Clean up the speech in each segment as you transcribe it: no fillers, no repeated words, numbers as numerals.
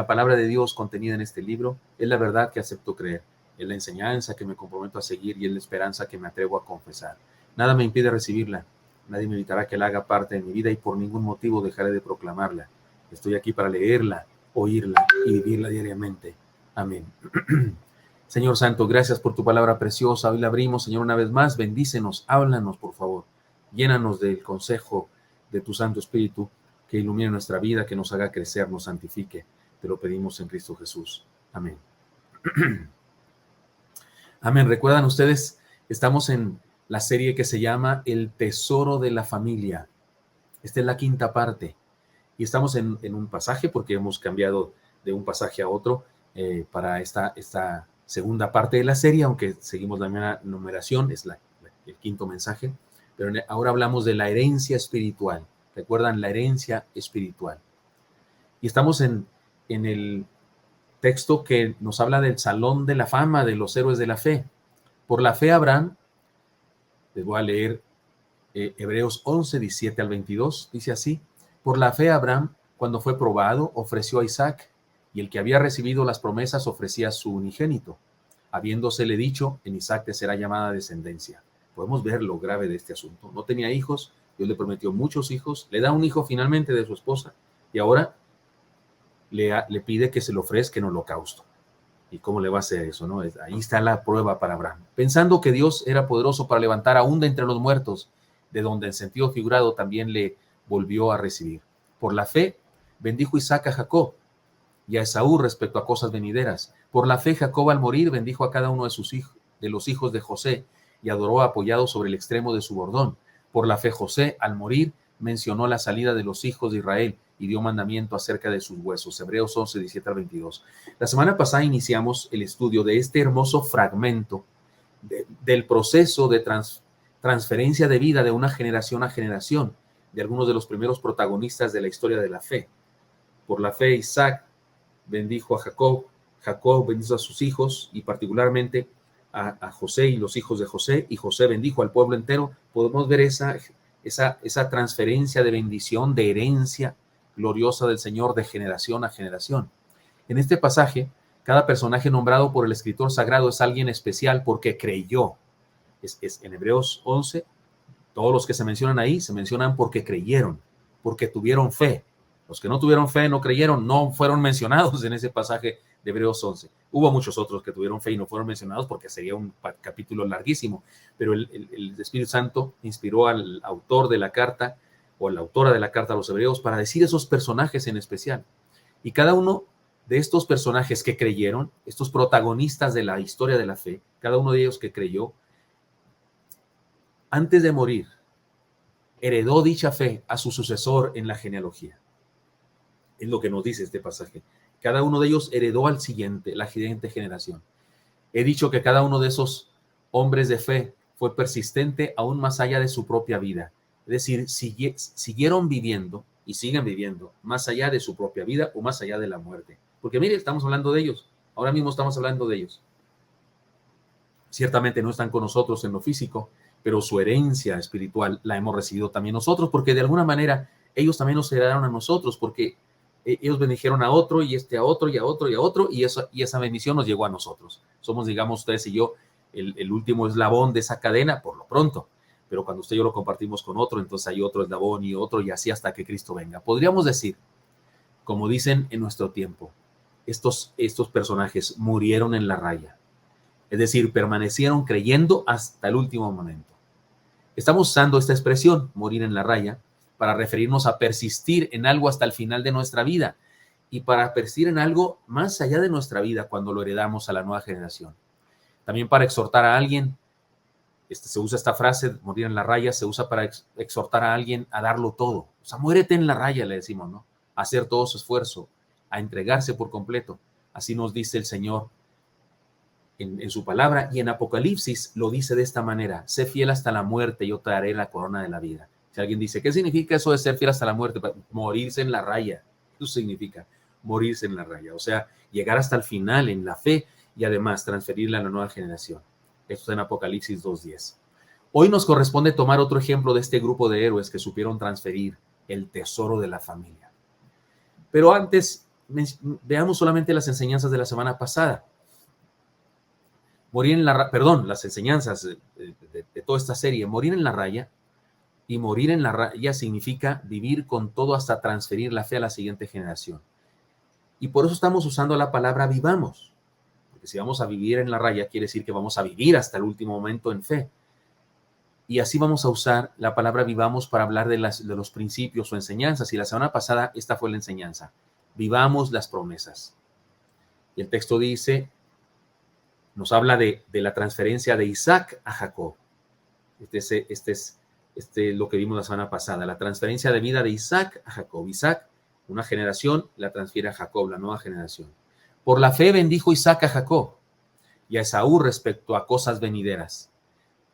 la palabra de Dios contenida en este libro es la verdad que acepto creer, es la enseñanza que me comprometo a seguir y es la esperanza que me atrevo a confesar. Nada me impide recibirla, nadie me evitará que la haga parte de mi vida y por ningún motivo dejaré de proclamarla. Estoy aquí para leerla, oírla y vivirla diariamente. Amén. Señor Santo, gracias por tu palabra preciosa. Hoy la abrimos, Señor, una vez más. Bendícenos, háblanos, por favor. Llénanos del consejo de tu Santo Espíritu que ilumine nuestra vida, que nos haga crecer, nos santifique. Te lo pedimos en Cristo Jesús. Amén. Amén. ¿Recuerdan ustedes? Estamos en la serie que se llama El Tesoro de la Familia. Esta es la quinta parte. Y estamos en un pasaje, porque hemos cambiado de un pasaje a otro para esta segunda parte de la serie, aunque seguimos la misma numeración, es el quinto mensaje. Pero ahora hablamos de la herencia espiritual. ¿Recuerdan? La herencia espiritual. Y estamos en el texto que nos habla del salón de la fama de los héroes de la fe. Por la fe Abraham, les voy a leer Hebreos 11, 17 al 22, dice así: por la fe Abraham, cuando fue probado, ofreció a Isaac, y el que había recibido las promesas ofrecía a su unigénito, habiéndosele dicho, en Isaac te será llamada descendencia. Podemos ver lo grave de este asunto. No tenía hijos, Dios le prometió muchos hijos, le da un hijo finalmente de su esposa, y ahora le pide que se le ofrezca en holocausto. ¿Y cómo le va a hacer eso, no? Ahí está la prueba para Abraham. Pensando que Dios era poderoso para levantar aún de entre los muertos, de donde en sentido figurado también le volvió a recibir. Por la fe bendijo Isaac a Jacob y a Esaú respecto a cosas venideras. Por la fe Jacob al morir bendijo a cada uno de sus hijos, de los hijos de José, y adoró apoyado sobre el extremo de su bordón. Por la fe José al morir mencionó la salida de los hijos de Israel y dio mandamiento acerca de sus huesos. Hebreos 11, 17 al 22. La semana pasada iniciamos el estudio de este hermoso fragmento del proceso de transferencia de vida de una generación a generación, de algunos de los primeros protagonistas de la historia de la fe. Por la fe Isaac bendijo a Jacob, Jacob bendijo a sus hijos y particularmente a José y los hijos de José, y José bendijo al pueblo entero. Podemos ver esa transferencia de bendición, de herencia gloriosa del Señor de generación a generación. En este pasaje, cada personaje nombrado por el escritor sagrado es alguien especial porque creyó. En Hebreos 11, todos los que se mencionan ahí se mencionan porque creyeron, porque tuvieron fe. Los que no tuvieron fe, no creyeron, no fueron mencionados en ese pasaje de Hebreos 11. Hubo muchos otros que tuvieron fe y no fueron mencionados porque sería un capítulo larguísimo, pero el Espíritu Santo inspiró al autor de la carta o a la autora de la carta a los Hebreos para decir esos personajes en especial. Y cada uno de estos personajes que creyeron, estos protagonistas de la historia de la fe, cada uno de ellos que creyó, antes de morir, heredó dicha fe a su sucesor en la genealogía. Es lo que nos dice este pasaje. Cada uno de ellos heredó al siguiente, la siguiente generación. He dicho que cada uno de esos hombres de fe fue persistente aún más allá de su propia vida. Es decir, siguieron viviendo y siguen viviendo más allá de su propia vida o más allá de la muerte. Porque mire, estamos hablando de ellos. Ahora mismo estamos hablando de ellos. Ciertamente no están con nosotros en lo físico, pero su herencia espiritual la hemos recibido también nosotros, porque de alguna manera ellos también nos heredaron a nosotros, porque ellos bendijeron a otro y a otro y a otro y a otro, y esa bendición nos llegó a nosotros. Somos, digamos, ustedes y yo, el último eslabón de esa cadena por lo pronto, pero cuando usted y yo lo compartimos con otro, entonces hay otro eslabón y otro, y así hasta que Cristo venga. Podríamos decir, como dicen en nuestro tiempo, estos personajes murieron en la raya, es decir, permanecieron creyendo hasta el último momento. Estamos usando esta expresión, morir en la raya, para referirnos a persistir en algo hasta el final de nuestra vida y para persistir en algo más allá de nuestra vida cuando lo heredamos a la nueva generación. También para exhortar a alguien, se usa esta frase, morir en la raya, se usa para exhortar a alguien a darlo todo. O sea, muérete en la raya, le decimos, ¿no? A hacer todo su esfuerzo, a entregarse por completo. Así nos dice el Señor en su palabra, y en Apocalipsis lo dice de esta manera: sé fiel hasta la muerte, yo te daré la corona de la vida. Si alguien dice, ¿qué significa eso de ser fiel hasta la muerte? Morirse en la raya. Eso significa morirse en la raya. O sea, llegar hasta el final en la fe y además transferirla a la nueva generación. Esto está en Apocalipsis 2:10. Hoy nos corresponde tomar otro ejemplo de este grupo de héroes que supieron transferir el tesoro de la familia. Pero antes veamos solamente las enseñanzas de la semana pasada. Las enseñanzas de toda esta serie. Morir en la raya, y morir en la raya significa vivir con todo hasta transferir la fe a la siguiente generación. Y por eso estamos usando la palabra vivamos. Porque si vamos a vivir en la raya, quiere decir que vamos a vivir hasta el último momento en fe. Y así vamos a usar la palabra vivamos para hablar de los principios o enseñanzas. Y la semana pasada esta fue la enseñanza. Vivamos las promesas. Y el texto dice, nos habla de la transferencia de Isaac a Jacob. Este es lo que vimos la semana pasada, la transferencia de vida de Isaac a Jacob. Isaac, una generación, la transfiere a Jacob, la nueva generación. Por la fe bendijo Isaac a Jacob y a Esaú respecto a cosas venideras.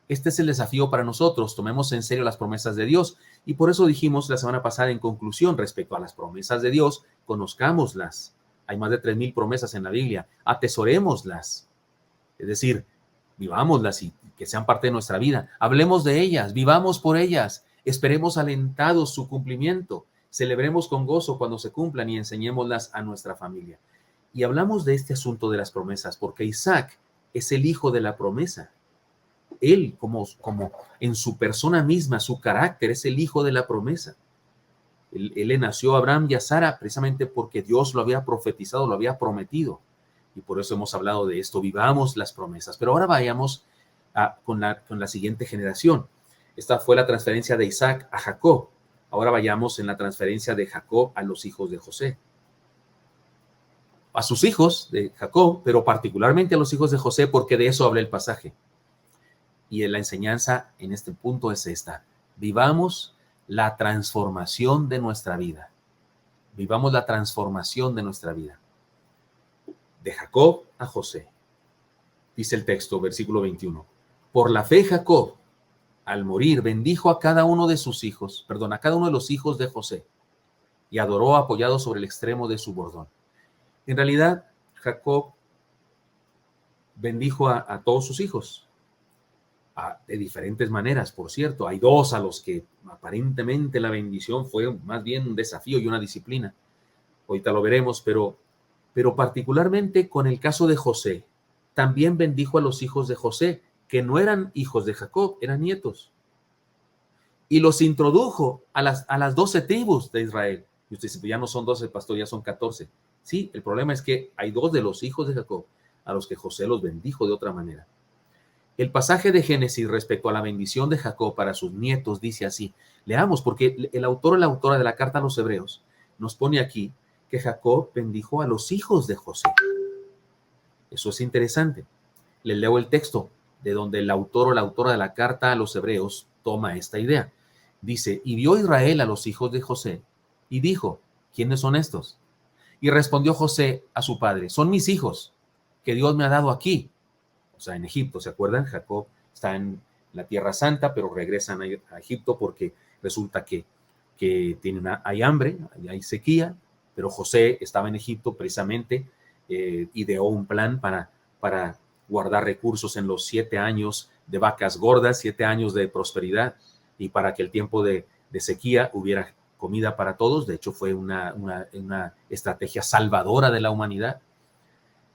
Este es el desafío para nosotros, tomemos en serio las promesas de Dios, y por eso dijimos la semana pasada en conclusión respecto a las promesas de Dios, conozcámoslas. Hay más de 3,000 promesas en la Biblia, atesorémoslas, es decir, vivámoslas y que sean parte de nuestra vida. Hablemos de ellas, vivamos por ellas, esperemos alentados su cumplimiento, celebremos con gozo cuando se cumplan y enseñémoslas a nuestra familia. Y hablamos de este asunto de las promesas porque Isaac es el hijo de la promesa. Él, como en su persona misma, su carácter, es el hijo de la promesa. Él le nació a Abraham y a Sara precisamente porque Dios lo había profetizado, lo había prometido. Y por eso hemos hablado de esto, vivamos las promesas. Pero ahora vayamos con la siguiente generación. Esta fue la transferencia de Isaac a Jacob. Ahora vayamos en la transferencia de Jacob a los hijos de José. A sus hijos de Jacob, pero particularmente a los hijos de José, porque de eso habla el pasaje. Y la enseñanza en este punto es esta. Vivamos la transformación de nuestra vida. Vivamos la transformación de nuestra vida. De Jacob a José. Dice el texto, versículo 21. Por la fe Jacob, al morir, bendijo a cada uno de sus hijos, a cada uno de los hijos de José, y adoró apoyado sobre el extremo de su bordón. En realidad, Jacob bendijo a todos sus hijos, de diferentes maneras, por cierto. Hay dos a los que aparentemente la bendición fue más bien un desafío y una disciplina. Ahorita lo veremos, pero particularmente con el caso de José, también bendijo a los hijos de José, que no eran hijos de Jacob, eran nietos. Y los introdujo a las 12 tribus de Israel. Y usted dice, ya no son 12, pastor, ya son 14. Sí, el problema es que hay 2 de los hijos de Jacob a los que José los bendijo de otra manera. El pasaje de Génesis respecto a la bendición de Jacob para sus nietos dice así. Leamos, porque el autor o la autora de la carta a los Hebreos nos pone aquí que Jacob bendijo a los hijos de José. Eso es interesante. Les leo el texto de donde el autor o la autora de la carta a los Hebreos toma esta idea. Dice, y vio Israel a los hijos de José y dijo, ¿quiénes son estos? Y respondió José a su padre, son mis hijos que Dios me ha dado aquí. O sea, en Egipto, ¿se acuerdan? Jacob está en la Tierra Santa, pero regresan a Egipto porque resulta que hay hambre, hay sequía, pero José estaba en Egipto precisamente, ideó un plan para guardar recursos en los 7 años de vacas gordas, 7 años de prosperidad, y para que el tiempo de sequía hubiera comida para todos. De hecho, fue una estrategia salvadora de la humanidad.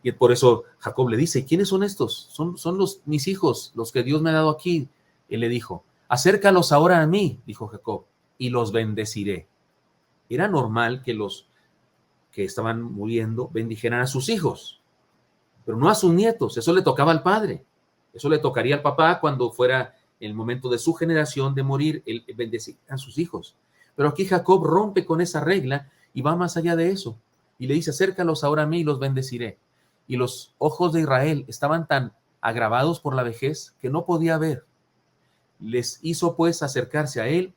Y por eso Jacob le dice, ¿quiénes son estos? Son mis hijos, los que Dios me ha dado aquí. Él le dijo, acércalos ahora a mí, dijo Jacob, y los bendeciré. Era normal que los que estaban muriendo bendijeran a sus hijos, pero no a sus nietos. Eso le tocaba al padre. Eso le tocaría al papá cuando fuera el momento de su generación de morir, él bendecir a sus hijos. Pero aquí Jacob rompe con esa regla y va más allá de eso. Y le dice, acércalos ahora a mí y los bendeciré. Y los ojos de Israel estaban tan agravados por la vejez que no podía ver. Les hizo pues acercarse a él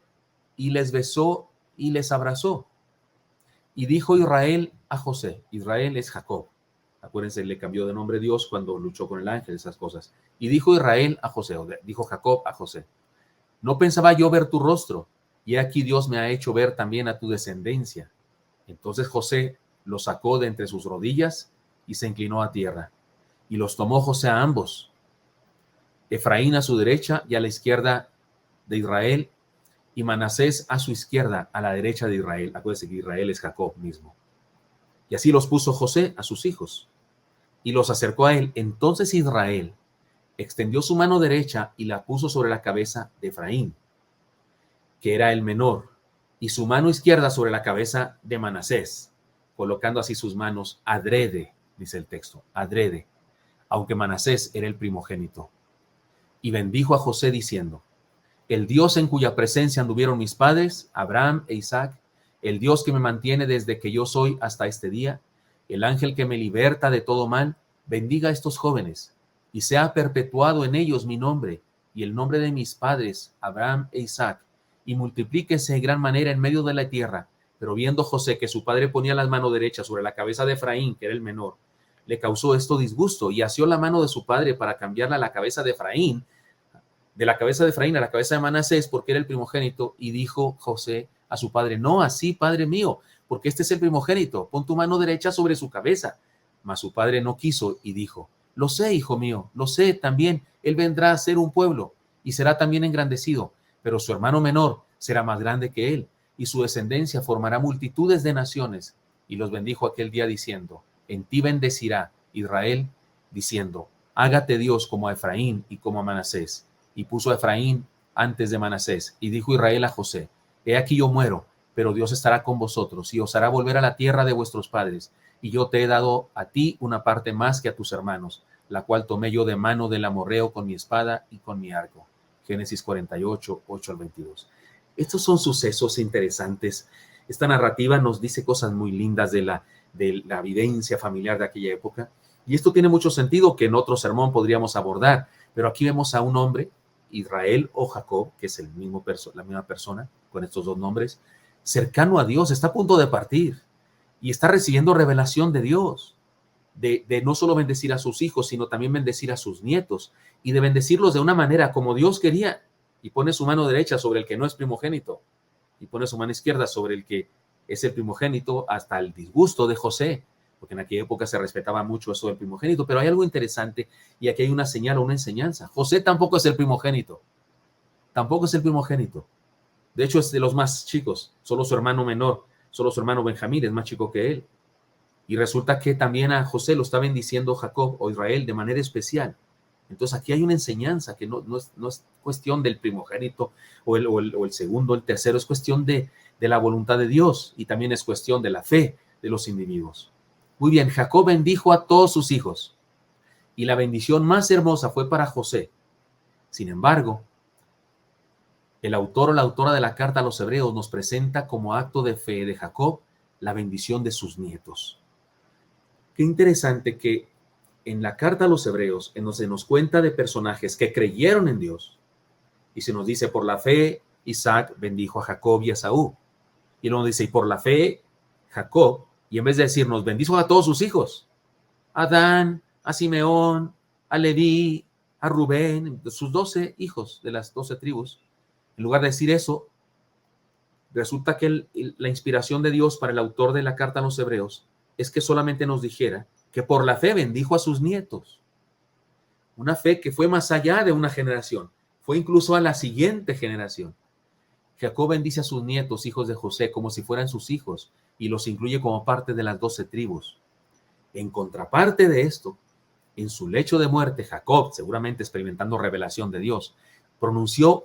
y les besó y les abrazó. Y dijo Israel a José, Israel es Jacob. Acuérdense, le cambió de nombre Dios cuando luchó con el ángel, esas cosas. Y dijo Israel a José, o dijo Jacob a José, no pensaba yo ver tu rostro, y aquí Dios me ha hecho ver también a tu descendencia. Entonces José los sacó de entre sus rodillas y se inclinó a tierra. Y los tomó José a ambos, Efraín a su derecha y a la izquierda de Israel, y Manasés a su izquierda, a la derecha de Israel. Acuérdense que Israel es Jacob mismo. Y así los puso José a sus hijos y los acercó a él. Entonces Israel extendió su mano derecha y la puso sobre la cabeza de Efraín, que era el menor, y su mano izquierda sobre la cabeza de Manasés, colocando así sus manos adrede, dice el texto, adrede, aunque Manasés era el primogénito. Y bendijo a José diciendo: el Dios en cuya presencia anduvieron mis padres, Abraham e Isaac, el Dios que me mantiene desde que yo soy hasta este día, el ángel que me liberta de todo mal, bendiga a estos jóvenes, y sea perpetuado en ellos mi nombre y el nombre de mis padres, Abraham e Isaac, y multiplíquese en gran manera en medio de la tierra. Pero viendo José que su padre ponía la mano derecha sobre la cabeza de Efraín, que era el menor, le causó esto disgusto, y asió la mano de su padre para cambiarla a la cabeza de Efraín, de la cabeza de Efraín a la cabeza de Manasés, porque era el primogénito, y dijo José a su padre: no así, padre mío, porque este es el primogénito, pon tu mano derecha sobre su cabeza. Mas su padre no quiso y dijo: lo sé, hijo mío, lo sé también, él vendrá a ser un pueblo y será también engrandecido, pero su hermano menor será más grande que él, y su descendencia formará multitudes de naciones. Y los bendijo aquel día diciendo: en ti bendecirá Israel, diciendo: hágate Dios como a Efraín y como a Manasés. Y puso a Efraín antes de Manasés. Y dijo Israel a José: he aquí yo muero, pero Dios estará con vosotros y os hará volver a la tierra de vuestros padres. Y yo te he dado a ti una parte más que a tus hermanos, la cual tomé yo de mano del amorreo con mi espada y con mi arco. Génesis 48, 8 al 22. Estos son sucesos interesantes. Esta narrativa nos dice cosas muy lindas de la vivencia familiar de aquella época. Y esto tiene mucho sentido que en otro sermón podríamos abordar. Pero aquí vemos a un hombre, Israel o Jacob, que es la misma persona con estos dos nombres, cercano a Dios, está a punto de partir y está recibiendo revelación de Dios, de no solo bendecir a sus hijos, sino también bendecir a sus nietos, y de bendecirlos de una manera como Dios quería, y pone su mano derecha sobre el que no es primogénito, y pone su mano izquierda sobre el que es el primogénito, hasta el disgusto de José, porque en aquella época se respetaba mucho eso del primogénito. Pero hay algo interesante, y aquí hay una señal o una enseñanza. José tampoco es el primogénito, tampoco es el primogénito. De hecho, es de los más chicos, solo su hermano menor, solo su hermano Benjamín es más chico que él. Y resulta que también a José lo está bendiciendo Jacob o Israel de manera especial. Entonces aquí hay una enseñanza que no es cuestión del primogénito o el segundo, el tercero, es cuestión de la voluntad de Dios, y también es cuestión de la fe de los individuos. Muy bien, Jacob bendijo a todos sus hijos, y la bendición más hermosa fue para José. Sin embargo, el autor o la autora de la carta a los Hebreos nos presenta como acto de fe de Jacob la bendición de sus nietos. Qué interesante que en la carta a los Hebreos, en donde se nos cuenta de personajes que creyeron en Dios, y se nos dice: por la fe Isaac bendijo a Jacob y a Esaú. Y luego dice: y por la fe Jacob, y en vez de decirnos bendijo a todos sus hijos, a Adán, a Simeón, a Leví, a Rubén, sus 12 hijos de las 12 tribus, en lugar de decir eso, resulta que la inspiración de Dios para el autor de la carta a los Hebreos es que solamente nos dijera que por la fe bendijo a sus nietos. Una fe que fue más allá de una generación, fue incluso a la siguiente generación. Jacob bendice a sus nietos, hijos de José, como si fueran sus hijos, y los incluye como parte de las 12 tribus. En contraparte de esto, en su lecho de muerte, Jacob, seguramente experimentando revelación de Dios, pronunció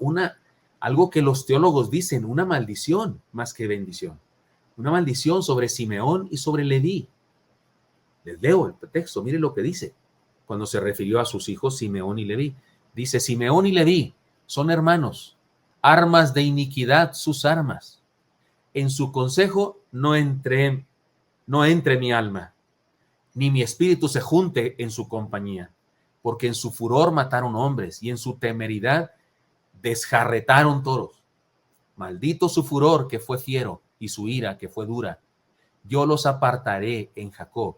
algo que los teólogos dicen, una maldición más que bendición. Una maldición sobre Simeón y sobre Leví. Les leo el texto, miren lo que dice cuando se refirió a sus hijos Simeón y Leví. Dice: Simeón y Leví son hermanos, armas de iniquidad sus armas. En su consejo no entre mi alma, ni mi espíritu se junte en su compañía, porque en su furor mataron hombres y en su temeridad desjarretaron toros. Maldito su furor, que fue fiero, y su ira, que fue dura. Yo los apartaré en Jacob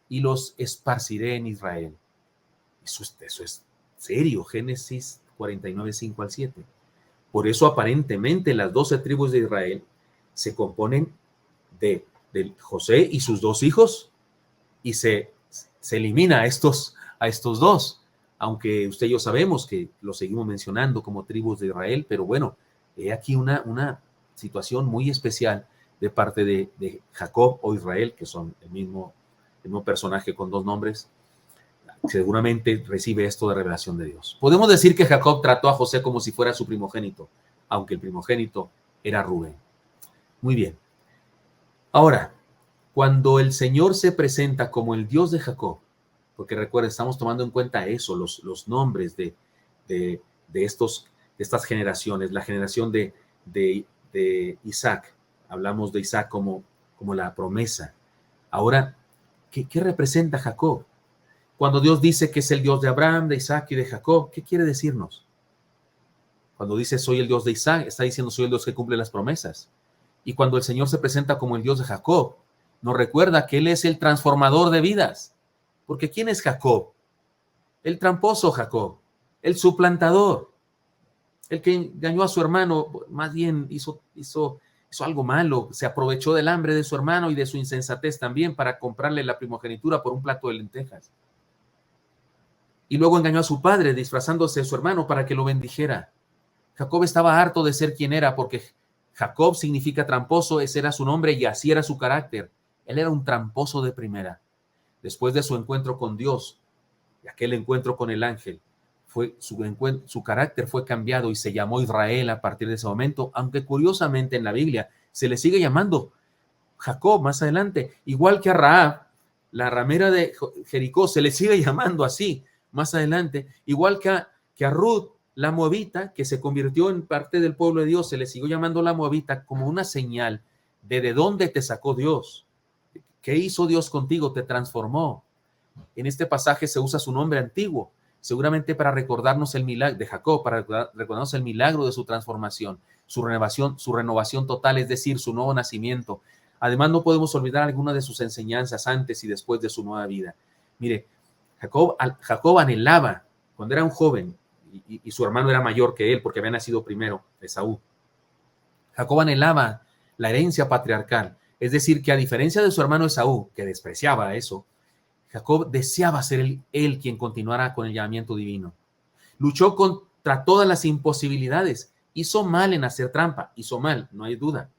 y los esparciré en Israel. Eso es serio. Génesis 49, 5 al 7. Por eso aparentemente las 12 tribus de Israel se componen de José y sus 2 hijos, y se elimina a estos dos, aunque usted y yo sabemos que lo seguimos mencionando como tribus de Israel. Pero bueno, he aquí una situación muy especial de parte de Jacob o Israel, que son el mismo personaje con dos nombres, seguramente recibe esto de revelación de Dios. Podemos decir que Jacob trató a José como si fuera su primogénito, aunque el primogénito era Rubén. Muy bien. Ahora, cuando el Señor se presenta como el Dios de Jacob, porque recuerda, estamos tomando en cuenta eso, los nombres de estas generaciones, la generación de Isaac, hablamos de Isaac como la promesa. Ahora, ¿qué representa Jacob? Cuando Dios dice que es el Dios de Abraham, de Isaac y de Jacob, ¿qué quiere decirnos? Cuando dice soy el Dios de Isaac, está diciendo soy el Dios que cumple las promesas. Y cuando el Señor se presenta como el Dios de Jacob, nos recuerda que Él es el transformador de vidas. Porque ¿quién es Jacob? El tramposo Jacob, el suplantador, el que engañó a su hermano, más bien hizo algo malo, se aprovechó del hambre de su hermano y de su insensatez también para comprarle la primogenitura por un plato de lentejas. Y luego engañó a su padre disfrazándose de su hermano para que lo bendijera. Jacob estaba harto de ser quien era, porque Jacob significa tramposo, ese era su nombre y así era su carácter. Él era un tramposo de primera. Después de su encuentro con Dios, y aquel encuentro con el ángel, su carácter fue cambiado y se llamó Israel a partir de ese momento, aunque curiosamente en la Biblia se le sigue llamando Jacob más adelante, igual que a Rahab, la ramera de Jericó, se le sigue llamando así más adelante, igual que a Ruth, la moabita, que se convirtió en parte del pueblo de Dios, se le siguió llamando la moabita como una señal de dónde te sacó Dios. ¿Qué hizo Dios contigo? Te transformó. En este pasaje se usa su nombre antiguo, seguramente para recordarnos el milagro de Jacob, para recordarnos el milagro de su transformación, su renovación total, es decir, su nuevo nacimiento. Además, no podemos olvidar alguna de sus enseñanzas antes y después de su nueva vida. Mire, Jacob anhelaba, cuando era un joven, y su hermano era mayor que él, porque había nacido primero, Esaú. Jacob anhelaba la herencia patriarcal, es decir, que a diferencia de su hermano Esaú, que despreciaba eso, Jacob deseaba ser él quien continuara con el llamamiento divino. Luchó contra todas las imposibilidades. Hizo mal en hacer trampa, hizo mal, no hay duda,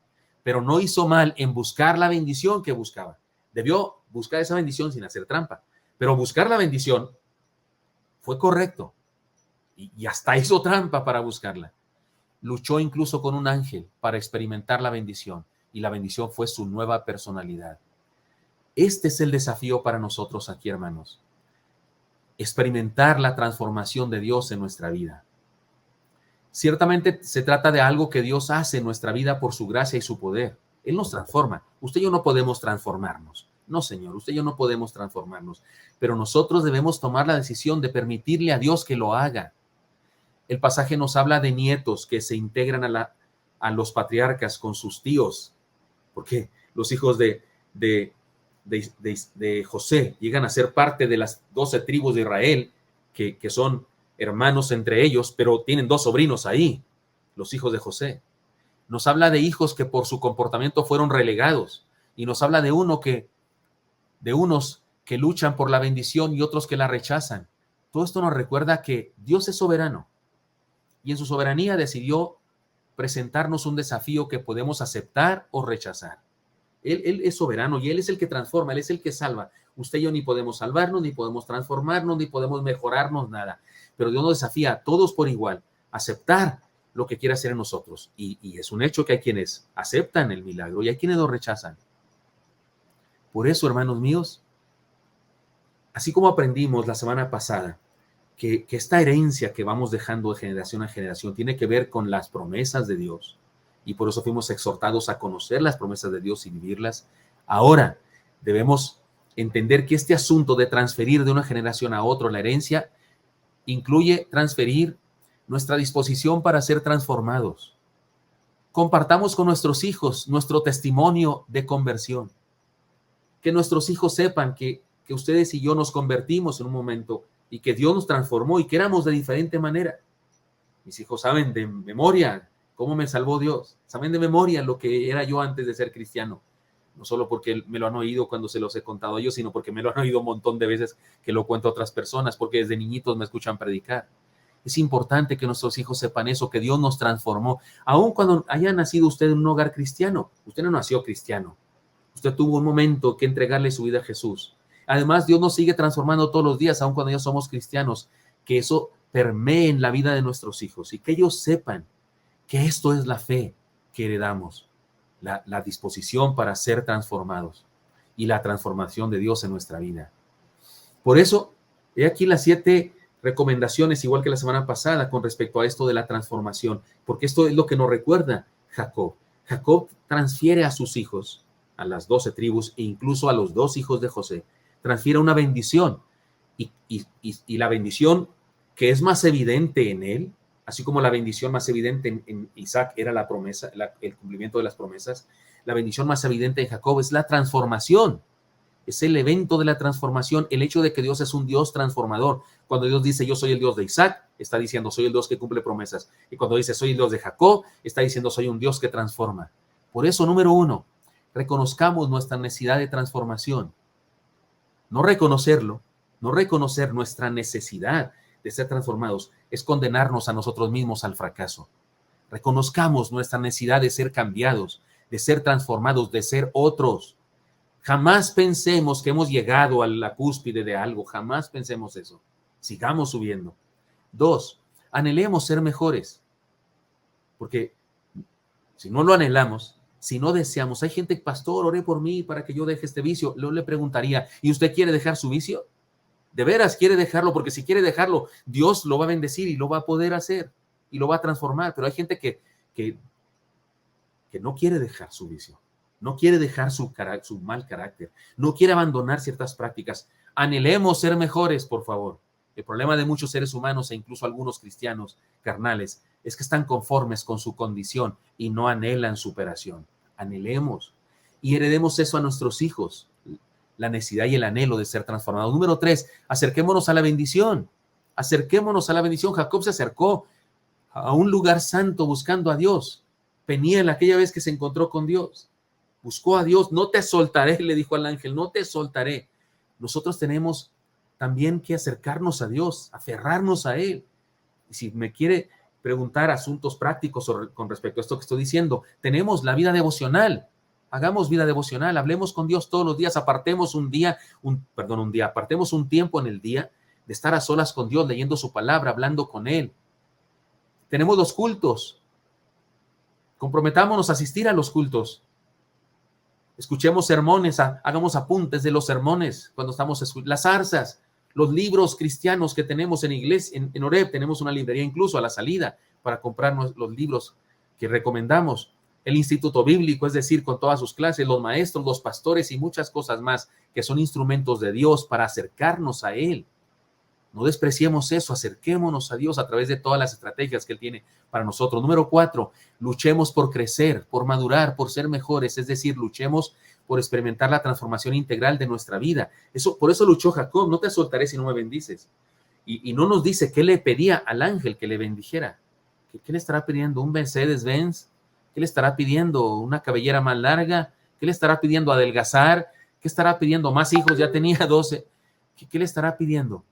pero no hizo mal en buscar la bendición que buscaba. Debió buscar esa bendición sin hacer trampa, pero buscar la bendición fue correcto y hasta hizo trampa para buscarla. Luchó incluso con un ángel para experimentar la bendición y la bendición fue su nueva personalidad. Este es el desafío para nosotros aquí, hermanos. Experimentar la transformación de Dios en nuestra vida. Ciertamente se trata de algo que Dios hace en nuestra vida por su gracia y su poder. Él nos transforma. Usted y yo no podemos transformarnos. No, Señor, usted y yo no podemos transformarnos. Pero nosotros debemos tomar la decisión de permitirle a Dios que lo haga. El pasaje nos habla de nietos que se integran a los patriarcas con sus tíos. Porque los hijos de José llegan a ser parte de las 12 tribus de Israel, que son hermanos entre ellos, pero tienen dos sobrinos ahí, los hijos de José. Nos habla de hijos que por su comportamiento fueron relegados, y nos habla de unos que luchan por la bendición y otros que la rechazan. Todo esto nos recuerda que Dios es soberano, y en su soberanía decidió presentarnos un desafío que podemos aceptar o rechazar. Él es soberano y Él es el que transforma, Él es el que salva. Usted y yo ni podemos salvarnos, ni podemos transformarnos, ni podemos mejorarnos, nada. Pero Dios nos desafía a todos por igual, a aceptar lo que quiere hacer en nosotros. Y es un hecho que hay quienes aceptan el milagro y hay quienes lo rechazan. Por eso, hermanos míos, así como aprendimos la semana pasada, que esta herencia que vamos dejando de generación a generación tiene que ver con las promesas de Dios, y por eso fuimos exhortados a conocer las promesas de Dios y vivirlas. Ahora debemos entender que este asunto de transferir de una generación a otra la herencia incluye transferir nuestra disposición para ser transformados. Compartamos con nuestros hijos nuestro testimonio de conversión. Que nuestros hijos sepan que ustedes y yo nos convertimos en un momento y que Dios nos transformó y que éramos de diferente manera. Mis hijos saben de memoria cómo me salvó Dios. Saben de memoria lo que era yo antes de ser cristiano. No solo porque me lo han oído cuando se los he contado a ellos, sino porque me lo han oído un montón de veces que lo cuento a otras personas, porque desde niñitos me escuchan predicar. Es importante que nuestros hijos sepan eso, que Dios nos transformó. Aun cuando haya nacido usted en un hogar cristiano, usted no nació cristiano. Usted tuvo un momento que entregarle su vida a Jesús. Además, Dios nos sigue transformando todos los días, aun cuando ya somos cristianos, que eso permee en la vida de nuestros hijos y que ellos sepan que esto es la fe que heredamos, la disposición para ser transformados y la transformación de Dios en nuestra vida. Por eso, he aquí las 7 recomendaciones, igual que la semana pasada, con respecto a esto de la transformación, porque esto es lo que nos recuerda Jacob. Jacob transfiere a sus hijos, a las 12 tribus e incluso a los 2 hijos de José, transfiere una bendición y la bendición que es más evidente en él, así como la bendición más evidente en Isaac era la promesa, el cumplimiento de las promesas, la bendición más evidente en Jacob es la transformación. Es el evento de la transformación, el hecho de que Dios es un Dios transformador. Cuando Dios dice, yo soy el Dios de Isaac, está diciendo, soy el Dios que cumple promesas. Y cuando dice, soy el Dios de Jacob, está diciendo, soy un Dios que transforma. Por eso, número 1, reconozcamos nuestra necesidad de transformación. No reconocerlo, no reconocer nuestra necesidad de ser transformados, es condenarnos a nosotros mismos al fracaso. Reconozcamos nuestra necesidad de ser cambiados, de ser transformados, de ser otros. Jamás pensemos que hemos llegado a la cúspide de algo, jamás pensemos eso. Sigamos subiendo. 2, anhelemos ser mejores, porque si no lo anhelamos, si no deseamos, hay gente, pastor, ore por mí para que yo deje este vicio. Yo le preguntaría, ¿y usted quiere dejar su vicio? ¿De veras quiere dejarlo? Porque si quiere dejarlo, Dios lo va a bendecir y lo va a poder hacer y lo va a transformar. Pero hay gente que no quiere dejar su vicio. No quiere dejar su mal carácter, no quiere abandonar ciertas prácticas. Anhelemos ser mejores, por favor. El problema de muchos seres humanos e incluso algunos cristianos carnales es que están conformes con su condición y no anhelan superación. Anhelemos y heredemos eso a nuestros hijos, la necesidad y el anhelo de ser transformados. Número 3, acerquémonos a la bendición. Acerquémonos a la bendición. Jacob se acercó a un lugar santo buscando a Dios. Peniel, aquella vez que se encontró con Dios, buscó a Dios. No te soltaré, le dijo al ángel, no te soltaré. Nosotros tenemos también que acercarnos a Dios, aferrarnos a Él. Y si me quiere preguntar asuntos prácticos con respecto a esto que estoy diciendo, tenemos la vida devocional. Hagamos vida devocional, hablemos con Dios todos los días, apartemos apartemos un tiempo en el día de estar a solas con Dios, leyendo su palabra, hablando con Él. Tenemos los cultos. Comprometámonos a asistir a los cultos. Escuchemos sermones, hagamos apuntes de los sermones cuando estamos escuchando las zarzas, los libros cristianos que tenemos en iglesia, en Oreb, tenemos una librería incluso a la salida para comprar los libros que recomendamos. El Instituto Bíblico, es decir, con todas sus clases, los maestros, los pastores y muchas cosas más que son instrumentos de Dios para acercarnos a Él. No despreciemos eso, acerquémonos a Dios a través de todas las estrategias que Él tiene para nosotros. Número 4, luchemos por crecer, por madurar, por ser mejores, es decir, luchemos por experimentar la transformación integral de nuestra vida. Por eso luchó Jacob, no te soltaré si no me bendices. Y no nos dice qué le pedía al ángel que le bendijera. ¿Qué le estará pidiendo? ¿Un Mercedes-Benz? ¿Qué le estará pidiendo? ¿Una cabellera más larga? ¿Qué le estará pidiendo? ¿Adelgazar? ¿Qué estará pidiendo? ¿Más hijos? Ya tenía 12. ¿Qué le estará pidiendo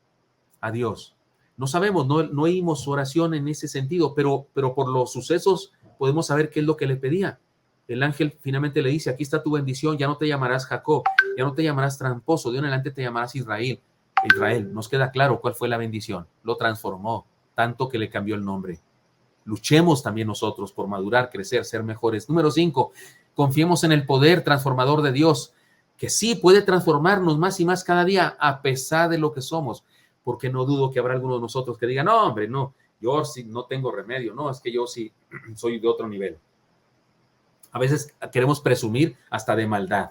a Dios? No sabemos, no oímos su oración en ese sentido, pero por los sucesos podemos saber qué es lo que le pedía. El ángel finalmente le dice, aquí está tu bendición, ya no te llamarás Jacob, ya no te llamarás tramposo, de en adelante te llamarás Israel. Israel, nos queda claro cuál fue la bendición, lo transformó, tanto que le cambió el nombre. Luchemos también nosotros por madurar, crecer, ser mejores. Número 5, confiemos en el poder transformador de Dios, que sí puede transformarnos más y más cada día, a pesar de lo que somos, porque no dudo que habrá algunos de nosotros que digan, no, hombre, no, yo sí no tengo remedio, no, es que yo sí soy de otro nivel. A veces queremos presumir hasta de maldad.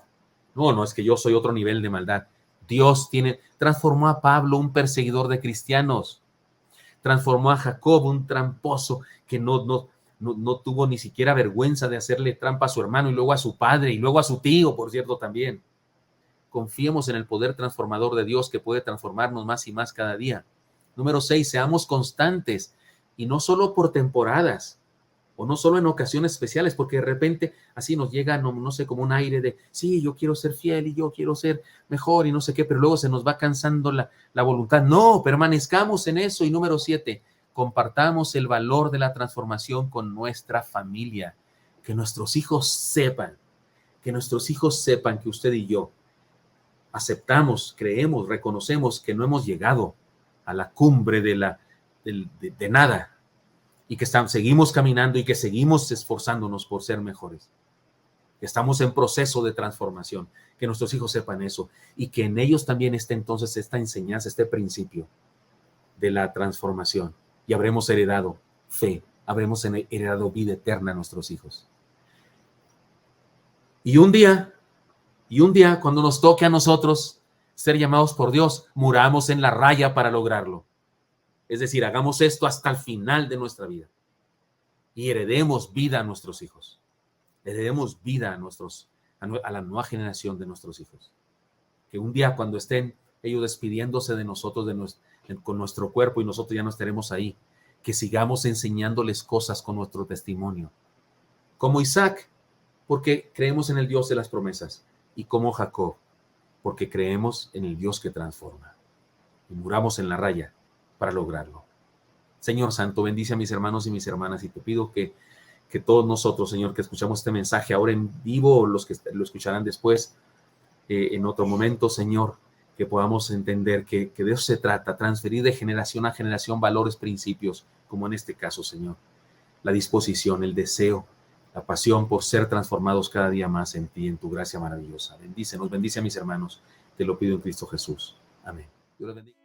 No, es que yo soy otro nivel de maldad. Dios transformó a Pablo, un perseguidor de cristianos. Transformó a Jacob, un tramposo que no tuvo ni siquiera vergüenza de hacerle trampa a su hermano y luego a su padre y luego a su tío, por cierto, también. Confiemos en el poder transformador de Dios que puede transformarnos más y más cada día. Número 6, seamos constantes y no solo por temporadas o no solo en ocasiones especiales, porque de repente así nos llega, no sé, como un aire de, sí, yo quiero ser fiel y yo quiero ser mejor y no sé qué, pero luego se nos va cansando la voluntad. No, permanezcamos en eso. Y número 7, compartamos el valor de la transformación con nuestra familia, que nuestros hijos sepan, que usted y yo aceptamos, creemos, reconocemos que no hemos llegado a la cumbre de nada y que seguimos caminando y que seguimos esforzándonos por ser mejores. Que estamos en proceso de transformación, que nuestros hijos sepan eso y que en ellos también esté entonces esta enseñanza, este principio de la transformación, y habremos heredado fe, habremos heredado vida eterna a nuestros hijos. Y un día, cuando nos toque a nosotros ser llamados por Dios, muramos en la raya para lograrlo. Es decir, hagamos esto hasta el final de nuestra vida y heredemos vida a nuestros hijos. Heredemos vida a la nueva generación de nuestros hijos. Que un día, cuando estén ellos despidiéndose de nosotros, con nuestro cuerpo, y nosotros ya no estaremos ahí, que sigamos enseñándoles cosas con nuestro testimonio. Como Isaac, porque creemos en el Dios de las promesas, y como Jacob, porque creemos en el Dios que transforma. Y muramos en la raya para lograrlo. Señor Santo, bendice a mis hermanos y mis hermanas, y te pido que todos nosotros, Señor, que escuchamos este mensaje ahora en vivo, o los que lo escucharán después, en otro momento, Señor, que podamos entender que de eso se trata, transferir de generación a generación valores, principios, como en este caso, Señor. La disposición, el deseo, la pasión por ser transformados cada día más en ti, en tu gracia maravillosa. Bendícenos, bendice a mis hermanos, te lo pido en Cristo Jesús. Amén. Dios los bendiga.